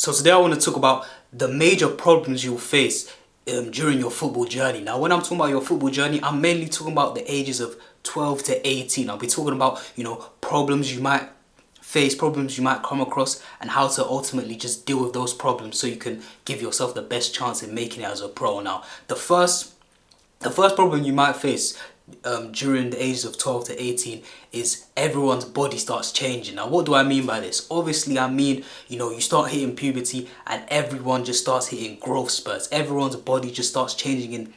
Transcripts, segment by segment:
So today I want to talk about the major problems you'll face during your football journey. Now, when I'm talking about your football journey, I'm mainly talking about the ages of 12 to 18. I'll be talking about, problems you might face, problems you might come across, and how to ultimately just deal with those problems so you can give yourself the best chance in making it as a pro. Now, the first problem you might face during the ages of 12 to 18 is everyone's body starts changing. Now, what do I mean by this? Obviously, I mean, you start hitting puberty and everyone just starts hitting growth spurts. Everyone's body just starts changing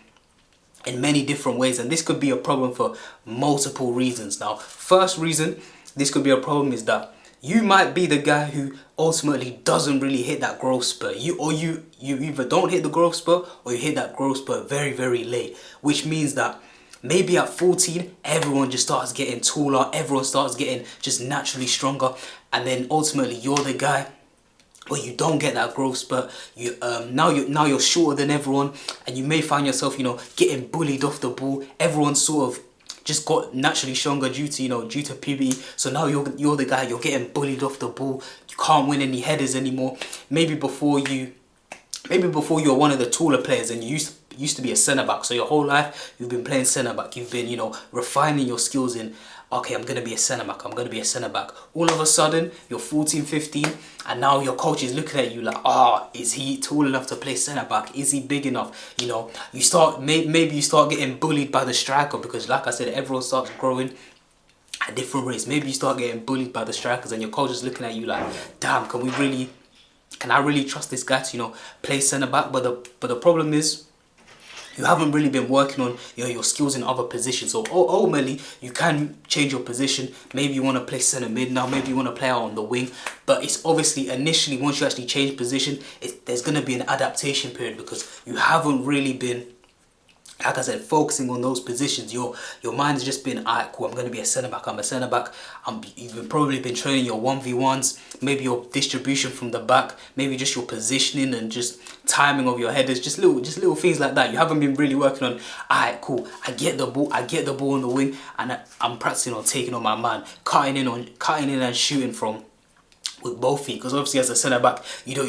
in many different ways, and this could be a problem for multiple reasons. Now, first reason this could be a problem is that you might be the guy who ultimately doesn't really hit that growth spurt. You either don't hit the growth spurt or you hit that growth spurt very, very late, which means that maybe at 14, everyone just starts getting taller, everyone starts getting just naturally stronger, and then ultimately you're the guy where you don't get that growth spurt. Now you're shorter than everyone, and you may find yourself, getting bullied off the ball. Everyone's sort of just got naturally stronger due to puberty. So now you're the guy, you're getting bullied off the ball. You can't win any headers anymore. Maybe before you were one of the taller players and you used to be a centre back. So your whole life you've been playing centre back. You've been refining your skills in, okay, I'm going to be a centre back. I'm going to be a centre back. All of a sudden you're 14, 15, and now your coach is looking at you like, is he tall enough to play centre back? Is he big enough? You start maybe you start getting bullied by the striker, because like I said, everyone starts growing at different rates. Maybe you start getting bullied by the strikers and your coach is looking at you like, damn, can I really trust this guy to play centre back? But the problem is, you haven't really been working on your skills in other positions. So ultimately, you can change your position. Maybe you want to play centre mid now. Maybe you want to play out on the wing. But it's obviously initially, once you actually change position, there's going to be an adaptation period, because you haven't really been, like I said, focusing on those positions. Your mind's just been, alright, cool, I'm going to be a centre-back, I'm a centre-back. You've probably been training your 1v1s, maybe your distribution from the back, maybe just your positioning and just timing of your headers, just little things like that. You haven't been really working on, alright, cool, I get the ball on the wing, and I'm practicing on taking on my man, cutting in and shooting from with both feet, because obviously as a centre back you don't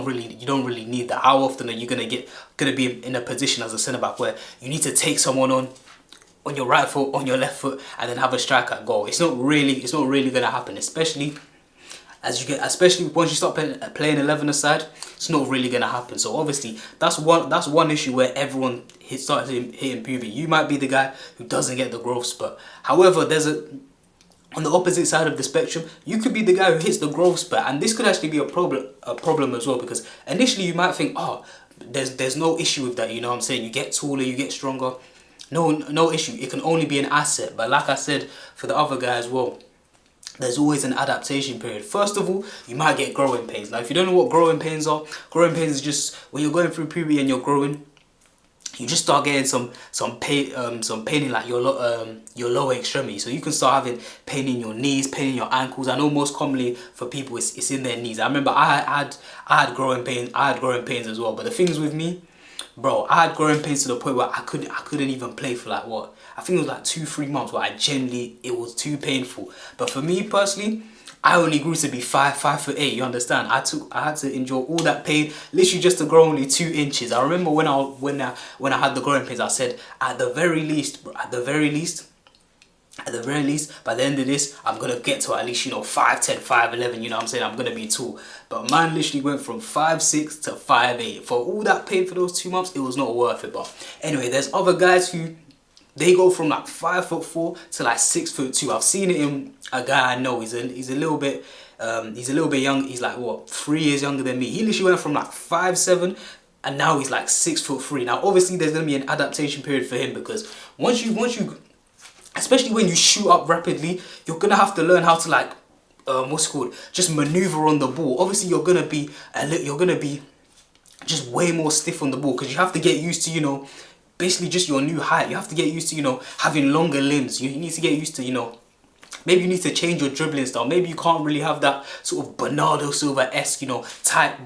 really need that. How often are you gonna be in a position as a centre back where you need to take someone on your right foot, on your left foot, and then have a strike at goal? It's not really gonna happen, especially once you start playing 11 aside. It's not really gonna happen. So obviously that's one issue where everyone starts hitting puberty. You might be the guy who doesn't get the growth spurt. However, on the opposite side of the spectrum, you could be the guy who hits the growth spurt, and this could actually be a problem as well, because initially you might think, there's no issue with that, what I'm saying? You get taller, you get stronger, no issue. It can only be an asset. But like I said, for the other guy as well, there's always an adaptation period. First of all, you might get growing pains. Now, if you don't know what growing pains are, growing pains is just when you're going through puberty and you're growing, you just start getting some pain in like your lower extremity. So you can start having pain in your knees, pain in your ankles. I know most commonly for people it's in their knees. I remember I had growing pains as well. But the thing is with me, bro, I had growing pains to the point where I couldn't even play for like what? I think it was like 2-3 months where it was too painful. But for me personally, I only grew to be 5'8", you understand? I had to endure all that pain literally just to grow only 2 inches. I remember when I had the growing pains, I said, at the very least, by the end of this, I'm gonna get to at least 5'10", 5'11", you know what I'm saying? I'm gonna be tall. But man literally went from 5'6" to 5'8". For all that pain for those 2 months, it was not worth it. But anyway, there's other guys who they go from like 5'4" to like 6'2". I've seen it in a guy I know. He's a little bit young. He's like 3 years younger than me. He literally went from like 5'7", and now he's like 6'3". Now obviously there's gonna be an adaptation period for him, because once you especially when you shoot up rapidly, you're gonna have to learn how to like just maneuver on the ball. Obviously you're gonna be just way more stiff on the ball, because you have to get used to basically just your new height. You have to get used to having longer limbs. You need to get used to maybe you need to change your dribbling style. Maybe you can't really have that sort of Bernardo Silva-esque type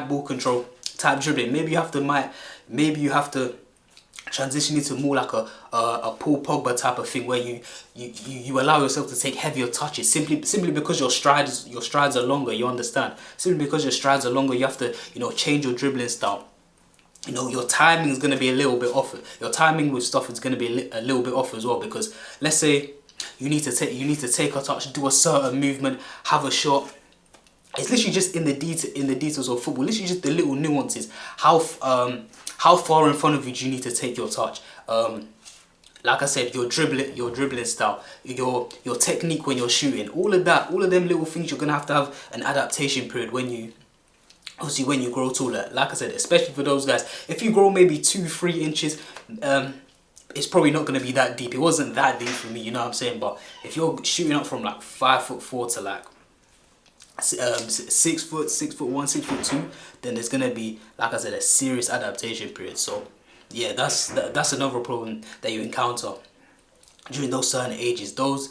ball control, type dribbling. Maybe you have to transition into more like a Paul Pogba type of thing, where you allow yourself to take heavier touches simply because your strides are longer. You understand? Simply because your strides are longer, you have to, you know, change your dribbling style. You know, your timing is going to be a little bit off. Your timing with stuff is going to be a little bit off as well, because let's say you need to take a touch, do a certain movement, have a shot. It's literally just in the details of football. Literally just the little nuances. How far in front of you do you need to take your touch? Like I said, your dribbling style, your technique when you're shooting, all of them little things, you're gonna have to have an adaptation period when you grow taller. Like I said, especially for those guys, if you grow maybe 2-3 inches, it's probably not going to be that deep. It wasn't that deep for me, you know what I'm saying? But if you're shooting up from like 5'4" to like 6 foot, 6'1", 6'2", then there's going to be, like I said, a serious adaptation period. So yeah, that's another problem that you encounter during those certain ages. Those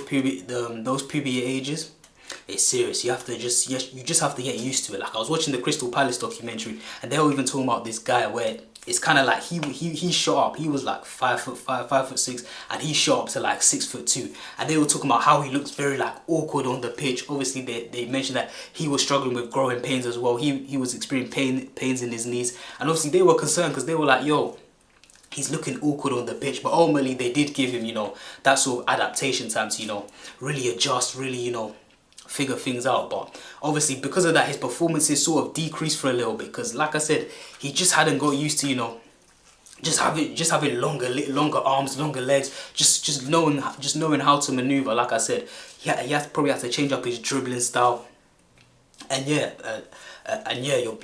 puberty ages, it's serious. You just have to get used to it. Like, I was watching the Crystal Palace documentary, and they were even talking about this guy where it's kind of like he shot up. He was like 5'5", 5'6", and he shot up to like 6'2". And they were talking about how he looks very like awkward on the pitch. Obviously, they mentioned that he was struggling with growing pains as well. He was experiencing pains in his knees, and obviously they were concerned because they were like, yo, he's looking awkward on the pitch. But ultimately, they did give him, you know, that sort of adaptation time to, you know, really adjust, really, you know, figure things out. But obviously, because of that, his performances sort of decreased for a little bit, because like I said, he just hadn't got used to, you know, just having longer arms, longer legs, just knowing how to maneuver. Like I said, he probably had to change up his dribbling style. And yeah,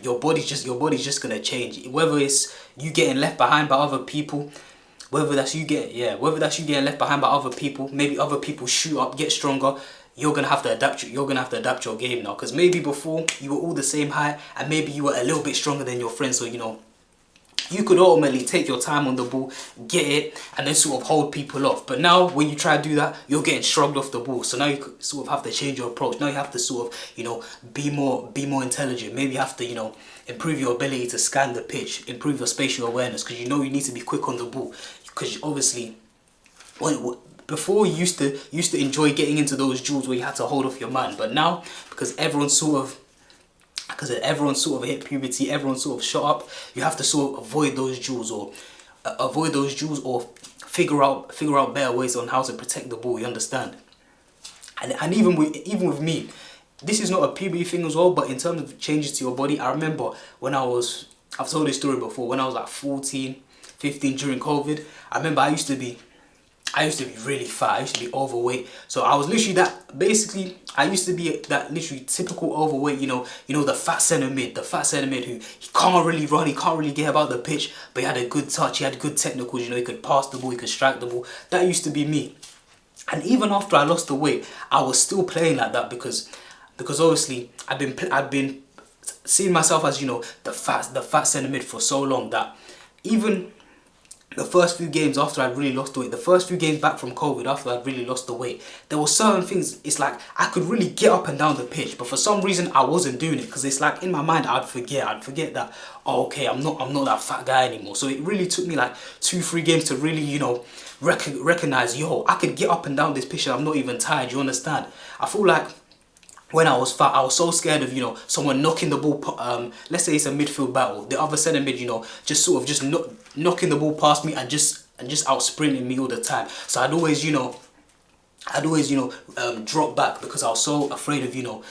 your body's just gonna change, whether it's you getting left behind by other people, whether that's you getting left behind by other people. Maybe other people shoot up, get stronger. You're gonna have to adapt. You're gonna have to adapt your game now, because maybe before you were all the same height, and maybe you were a little bit stronger than your friends. So, you know, you could ultimately take your time on the ball, get it, and then sort of hold people off. But now, when you try to do that, you're getting shrugged off the ball. So now you sort of have to change your approach. Now you have to sort of, you know, be more intelligent. Maybe you have to, you know, improve your ability to scan the pitch, improve your spatial awareness, because you know you need to be quick on the ball. Because obviously, before you used to enjoy getting into those duels where you had to hold off your man, but now, because everyone's sort of hit puberty, everyone sort of shut up, you have to sort of avoid those duels, or figure out better ways on how to protect the ball. You understand? And even with me, this is not a puberty thing as well, but in terms of changes to your body, I remember when I've told this story before, when I was like 14, 15 during COVID, I remember I used to be really fat. I used to be overweight. So I was literally I used to be that literally typical overweight, you know, the fat centre mid who he can't really run, he can't really get about the pitch, but he had a good touch, he had good technicals, you know, he could pass the ball, he could strike the ball. That used to be me. And even after I lost the weight, I was still playing like that, because obviously I've been seeing myself as, you know, the fat centre mid for so long, that even the first few games after I really lost the weight, the first few games back from COVID after I really lost the weight, there were certain things, it's like I could really get up and down the pitch, but for some reason I wasn't doing it, because it's like in my mind I'd forget that, oh, okay, I'm not that fat guy anymore. So it really took me like 2-3 games to really, you know, recognize, yo, I could get up and down this pitch and I'm not even tired. You understand? I feel like when I was fat, I was so scared of, you know, someone knocking the ball, let's say it's a midfield battle, the other centre mid, you know, just sort of knocking the ball past me and just out sprinting me all the time. So I'd always, you know, drop back, because I was so afraid of, you know,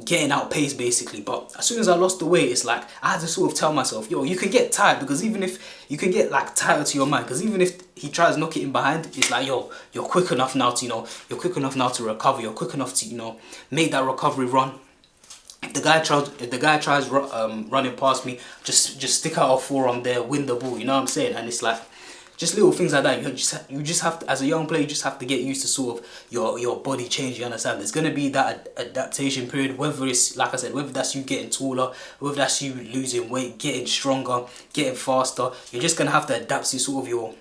getting outpaced basically. But as soon as I lost the weight, it's like I had to sort of tell myself, yo, you can get tired, because even if you can get like tired to your mind, because even if he tries to knock it in behind, it's like, yo, you're quick enough now to, you know, recover, you're quick enough to, you know, make that recovery run. If the guy tries running past me, just stick out a forearm there, win the ball, you know what I'm saying? And it's like just little things like that. You just have to, as a young player, you just have to get used to sort of your body change. You understand? There's gonna be that adaptation period. Whether it's, like I said, whether that's you getting taller, whether that's you losing weight, getting stronger, getting faster. You're just gonna have to adapt to sort of your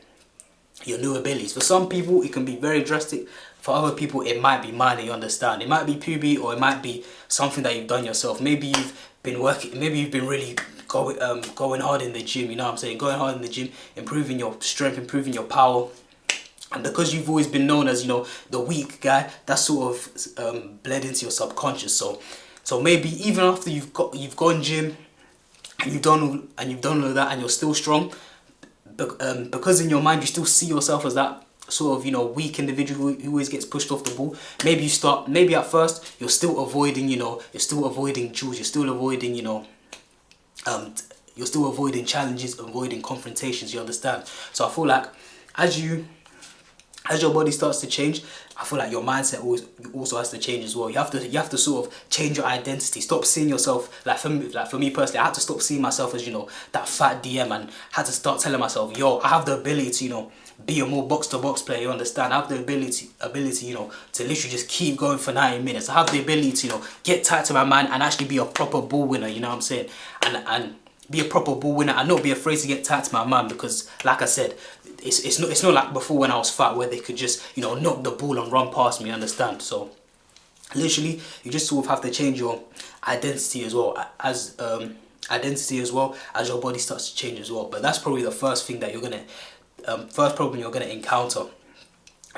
new abilities. For some people, it can be very drastic. For other people, it might be minor. You understand? It might be puberty, or it might be something that you've done yourself. Maybe you've been really going hard in the gym, you know what I'm saying, going hard in the gym, improving your strength, improving your power. And because you've always been known as, you know, the weak guy, that sort of bled into your subconscious. So maybe even after you've gone gym and you've done all of that and you're still strong, because in your mind you still see yourself as that sort of, you know, weak individual who always gets pushed off the ball. Maybe at first you're still avoiding, you know, you're still avoiding duels, you're still avoiding, you know, you're still avoiding challenges, avoiding confrontations, you understand? So I feel like as your body starts to change, I feel like your mindset also has to change as well. You have to sort of change your identity. Stop seeing yourself, like for me personally, I had to stop seeing myself as, you know, that fat DM, and had to start telling myself, yo, I have the ability to, you know, be a more box to box player, you understand? I have the ability, you know, to literally just keep going for 90 minutes. I have the ability to, you know, get tight to my man and actually be a proper ball winner, you know what I'm saying? And be a proper ball winner and not be afraid to get tight to my man, because like I said, it's not like before when I was fat where they could just, you know, knock the ball and run past me, understand? So literally you just sort of have to change your identity as well as your body starts to change as well. But that's probably the first thing that you're gonna first problem you're gonna encounter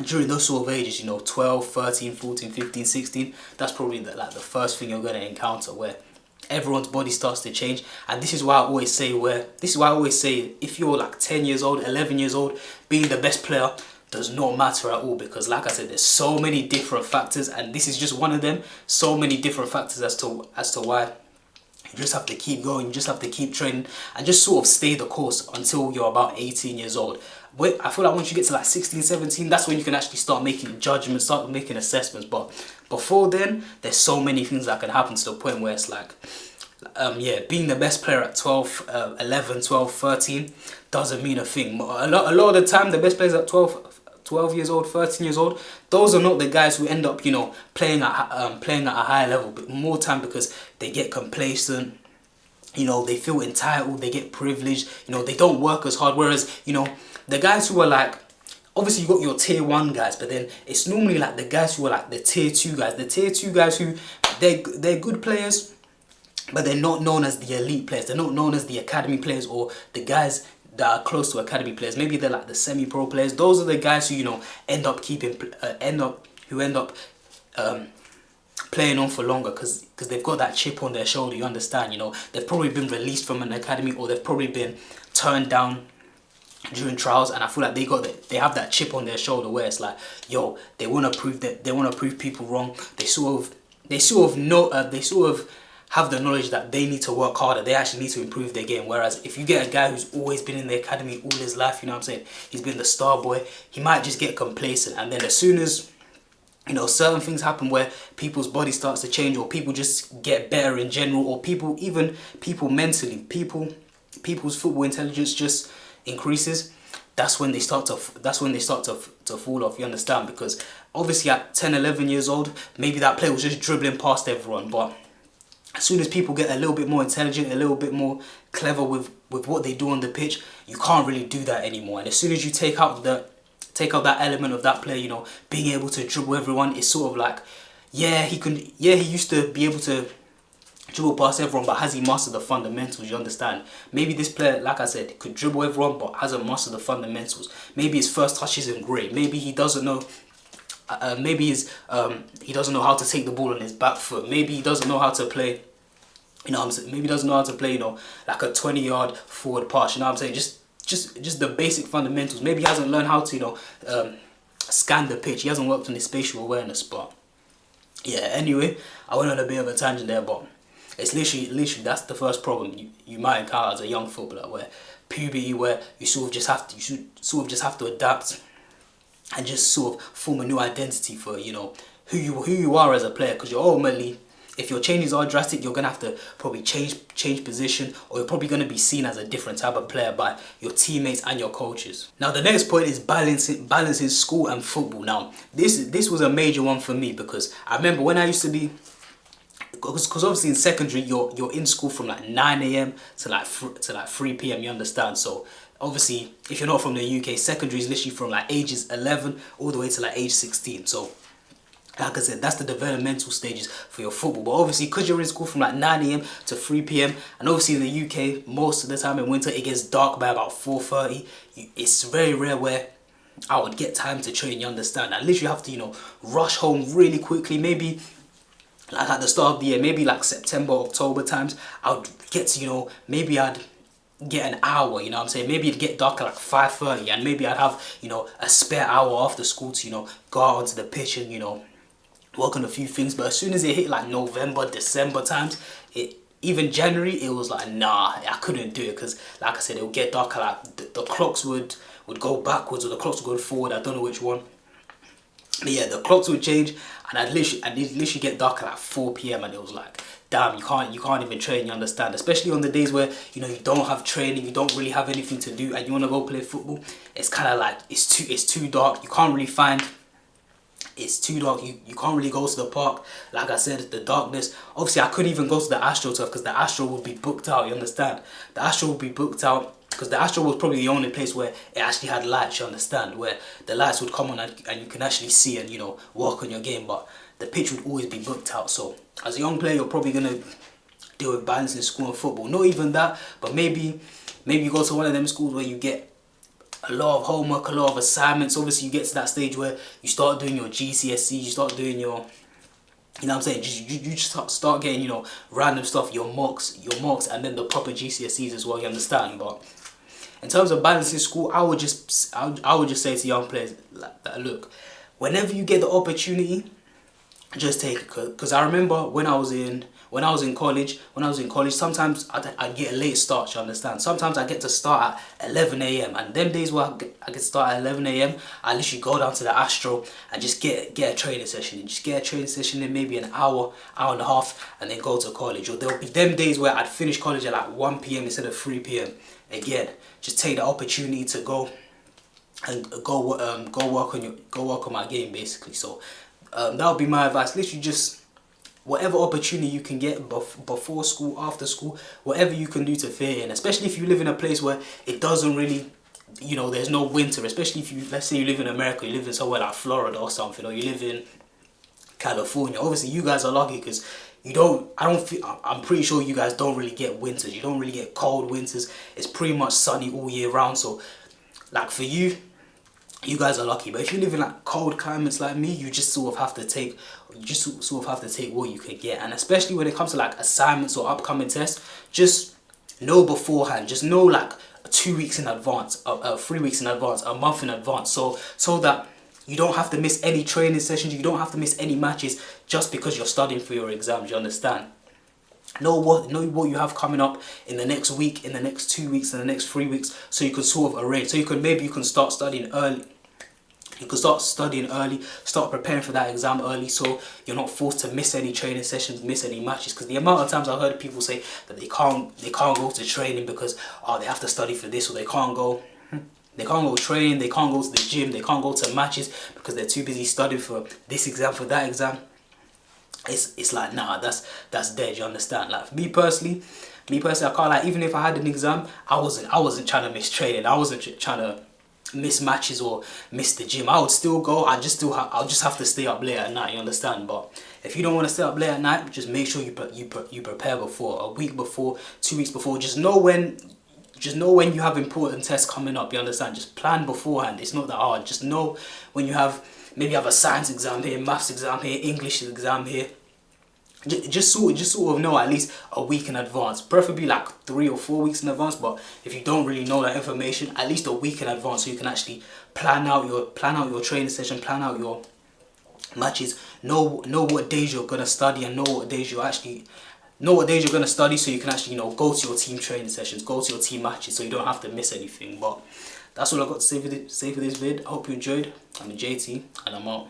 during those sort of ages, you know, 12, 13, 14, 15, 16. That's probably the first thing you're gonna encounter, where everyone's body starts to change. And this is why I always say if you're like 10 years old, 11 years old, being the best player does not matter at all, because like I said, there's so many different factors, and this is just one of them. So many different factors as to why you just have to keep going, you just have to keep training and just sort of stay the course until you're about 18 years old. I feel like once you get to like 16, 17, that's when you can actually start making judgments, start making assessments. But before then, there's so many things that can happen to the point where it's like, yeah, being the best player at 12, 11, 12, 13 doesn't mean a thing. A lot of the time, the best players at 12 years old, 13 years old, those are not the guys who end up, you know, playing at a higher level. But more time because they get complacent, you know, they feel entitled, they get privileged, you know, they don't work as hard. Whereas, you know, the guys who are like, obviously you got your tier 1 guys, but then it's normally like the guys who are like the tier 2 guys. The tier 2 guys who, they're good players, but they're not known as the elite players. They're not known as the academy players or the guys that are close to academy players. Maybe they're like the semi-pro players. Those are the guys who, you know, end up playing on for longer because they've got that chip on their shoulder, you understand? You know, they've probably been released from an academy, or they've probably been turned down during trials, and I feel like they have that chip on their shoulder where it's like, yo, they want to prove people wrong. They sort of have the knowledge that they need to work harder. They actually need to improve their game. Whereas if you get a guy who's always been in the academy all his life, you know what I'm saying, he's been the star boy, he might just get complacent. And then as soon as, you know, certain things happen where people's body starts to change, or people just get better in general, or people mentally, people's football intelligence just increases, that's when they start to fall off, you understand? Because obviously at 10, 11 years old, maybe that player was just dribbling past everyone, but as soon as people get a little bit more intelligent, a little bit more clever with what they do on the pitch, you can't really do that anymore. And as soon as you take out that element of that player, you know, being able to dribble everyone, it's sort of like, he used to be able to dribble past everyone, but has he mastered the fundamentals, you understand? Maybe this player, like I said, could dribble everyone, but hasn't mastered the fundamentals. Maybe his first touch isn't great. Maybe he doesn't know he doesn't know how to take the ball on his back foot. Maybe he doesn't know how to play, you know what I'm saying? Maybe he doesn't know how to play, you know, like a 20-yard forward pass, you know what I'm saying? Just the basic fundamentals. Maybe he hasn't learned how to, you know, scan the pitch. He hasn't worked on his spatial awareness. But yeah, anyway, I went on a bit of a tangent there, but it's literally that's the first problem you might encounter as a young footballer, where puberty, where you sort of just have to adapt and just sort of form a new identity for, you know, who you are as a player. Because you're ultimately, if your changes are drastic, you're gonna have to probably change position, or you're probably gonna be seen as a different type of player by your teammates and your coaches. Now the next point is balancing school and football. Now this was a major one for me, because I remember when I used to be, because obviously in secondary you're in school from like 9 AM to like 3 PM, you understand? So obviously if you're not from the UK, secondary is literally from like ages 11 all the way to like age 16. So Like I said, that's the developmental stages for your football. But obviously, because you're in school from like 9 a.m. to 3 p.m, and obviously in the UK, most of the time in winter, it gets dark by about 4:30. It's very rare where I would get time to train, you understand? I literally have to, rush home really quickly. Maybe like at the start of the year, maybe like September, October times, I would get to, maybe I'd get an hour, you know what I'm saying? Maybe it'd get dark at like 5:30, and maybe I'd have, a spare hour after school to, go out onto the pitch and, work on a few things. But as soon as it hit like November, December times, even January, it was like, nah, I couldn't do it, because like I said, it would get darker. Like the clocks would go backwards, or the clocks would go forward. I don't know which one. But yeah, the clocks would change, and I'd literally get dark at like 4 p.m, and it was like, damn, you can't even train, you understand? Especially on the days where, you don't have training, you don't really have anything to do, and you want to go play football. It's kind of like, it's too dark. You can't really find, it's too dark. You can't really go to the park. Like I said, the darkness. Obviously, I couldn't even go to the AstroTurf because the Astro would be booked out, you understand? The Astro would be booked out because the Astro was probably the only place where it actually had lights, you understand? Where the lights would come on, and you can actually see and, work on your game. But the pitch would always be booked out. So as a young player, you're probably going to deal with balancing school and football. Not even that, but maybe you go to one of them schools where you get a lot of homework, a lot of assignments. Obviously, you get to that stage where you start doing your GCSE, you start doing your, you know what I'm saying, you just start getting, random stuff, your mocks, and then the proper GCSEs as well, you understand? But in terms of balancing school, I would just say to young players like that, look, whenever you get the opportunity, just take it. Because I remember when I was in college, sometimes I'd get a late start, you understand? Sometimes I get to start at 11 a.m. and them days where I get to start at 11 a.m, I literally go down to the Astro and just get a training session. And just get a training session in maybe an hour and a half, and then go to college. Or there'll be them days where I'd finish college at like 1 p.m. instead of 3 p.m. Again, just take the opportunity to go and go work on my game, basically. So that would be my advice. Literally, just whatever opportunity you can get before school, after school, whatever you can do to fit in. Especially if you live in a place where it doesn't really, there's no winter. Especially if let's say you live in America, you live in somewhere like Florida or something, or you live in California. Obviously, you guys are lucky because I'm pretty sure you guys don't really get winters. You don't really get cold winters. It's pretty much sunny all year round. So, like for you guys are lucky. But if you live in like cold climates like me, you just sort of have to take what you can get. And especially when it comes to like assignments or upcoming tests, just know beforehand. Just know like 2 weeks in advance, 3 weeks in advance, a month in advance, so that you don't have to miss any training sessions, you don't have to miss any matches just because you're studying for your exams, you understand? Know what you have coming up in the next week, in the next 2 weeks, in the next 3 weeks, so you can sort of arrange. So you can start studying early. You can start studying early, start preparing for that exam early, so you're not forced to miss any training sessions, miss any matches. Because the amount of times I've heard people say that they can't go to training because they have to study for this, or they can't go training, they can't go to the gym, they can't go to matches because they're too busy studying for this exam, for that exam. It's like, nah, that's dead, you understand? Like me personally, I can't, like, even if I had an exam, I wasn't trying to miss training, I wasn't trying to miss matches or miss the gym. I would still go. I'll just have to stay up late at night, you understand? But if you don't want to stay up late at night, just make sure you prepare before, a week before, 2 weeks before. Just know when you have important tests coming up, you understand? Just plan beforehand. It's not that hard. Just know when you maybe have a science exam here, maths exam here, English exam here. Just sort of know at least a week in advance, preferably like 3 or 4 weeks in advance. But if you don't really know that information, at least a week in advance, so you can actually plan out your training session, plan out your matches, know what days you're gonna study, and know what days you're gonna study, so you can actually go to your team training sessions, go to your team matches, so you don't have to miss anything. But that's all I got to say for this vid. I hope you enjoyed. I'm JT, and I'm out.